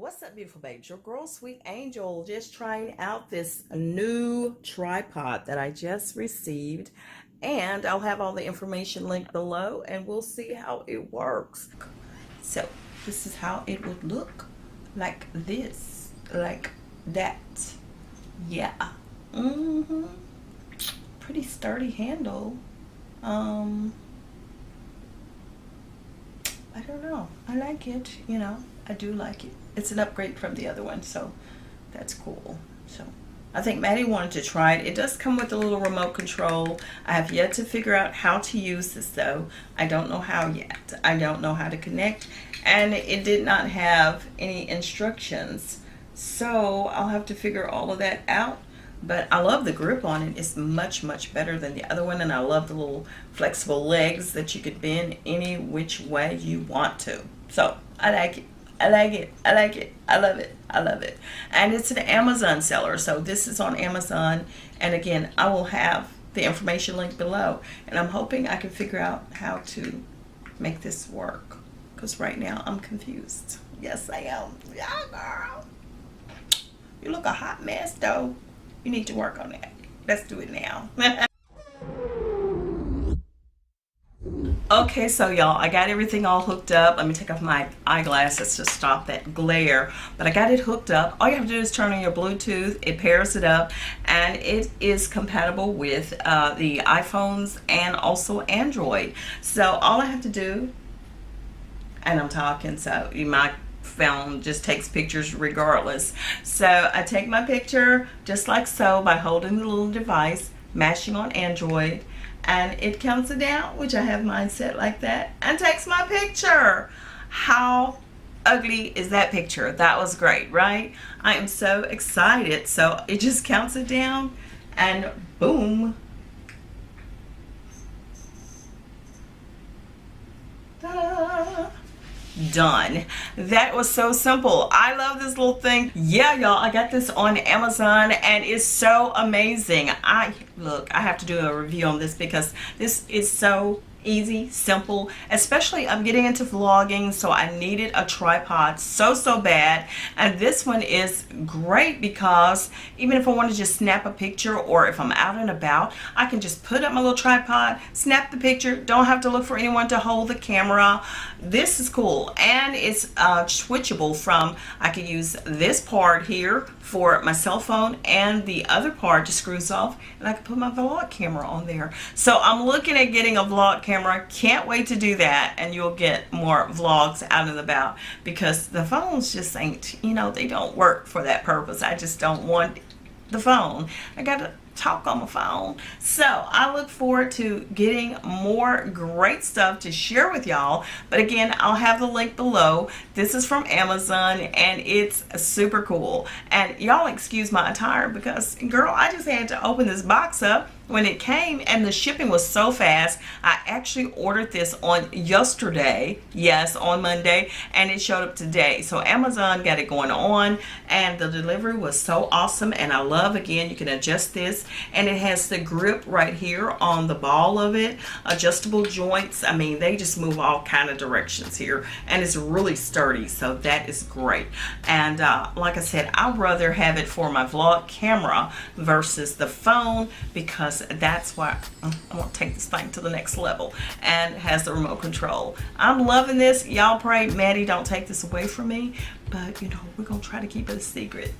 What's up, beautiful babes? Your girl, Sweet Angel, just trying out this new tripod that I just received, and I'll have all the information linked below, and we'll see how it works. So this is how it would look, like this, like that. Yeah. Pretty sturdy handle. I don't know. I like it, you know. I do like it. It's an upgrade from the other one, so that's cool. So I think Maddie wanted to try it. It does come with a little remote control. I have yet to figure out how to use this though. I don't know how yet. I don't know how to connect, and it did not have any instructions. So I'll have to figure all of that out. But I love the grip on it. It's much, much better than the other one. And I love the little flexible legs that you could bend any which way you want to. So I like it. I like it. I like it. I love it. I love it. And it's an Amazon seller. So this is on Amazon. And again, I will have the information link below. And I'm hoping I can figure out how to make this work. Because right now I'm confused. Yes, I am. Yeah, girl. You look a hot mess though. You need to work on that. Let's do it now. Okay, so y'all, I got everything all hooked up. Let me take off my eyeglasses to stop that glare. But I got it hooked up. All you have to do is turn on your Bluetooth. It pairs it up, and it is compatible with the iPhones and also Android. So all I have to do, and I'm talking, so you might phone just takes pictures regardless. So I take my picture just like so by holding the little device, mashing on Android, and it counts it down, which I have mine set like that, and takes my picture. How ugly is that picture? That was great, right? I am so excited. So it just counts it down, and boom. Ta-da. Done. That was so simple. I love this little thing. Yeah, y'all, I got this on Amazon and it's so amazing. I have to do a review on this because this is so easy, simple, especially I'm getting into vlogging, so I needed a tripod so bad. And this one is great because even if I want to just snap a picture, or if I'm out and about, I can just put up my little tripod, snap the picture, don't have to look for anyone to hold the camera. This is cool, and it's switchable from, I could use this part here for my cell phone, and the other part just screws off and I can put my vlog camera on there. So I'm looking at getting a vlog camera. Can't wait to do that, and you'll get more vlogs out and about, because the phones just ain't, you know, they don't work for that purpose. I just don't want the phone. I gotta talk on my phone. So I look forward to getting more great stuff to share with y'all. But again, I'll have the link below. This is from Amazon and it's super cool. And y'all excuse my attire because, girl, I just had to open this box up when it came, and the shipping was so fast. I actually ordered this on yesterday, yes, on Monday, and it showed up today. So Amazon got it going on, and the delivery was so awesome. And I love, again, you can adjust this, and it has the grip right here on the ball of it, adjustable joints. I mean, they just move all kind of directions here, and it's really sturdy, so that is great. And like I said, I'd rather have it for my vlog camera versus the phone, because that's why I want to take this thing to the next level, and has the remote control. I'm loving this. Y'all pray Maddie don't take this away from me, but you know, we're gonna try to keep it a secret.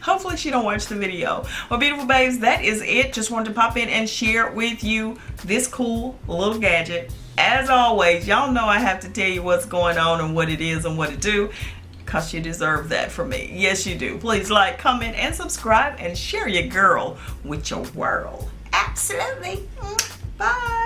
Hopefully she don't watch the video. Well, beautiful babes, that is it. Just wanted to pop in and share with you this cool little gadget. As always, y'all know I have to tell you what's going on and what it is and what it do, because you deserve that from me. Yes, you do. Please like, comment, and subscribe, and share your girl with your world. Absolutely. Bye.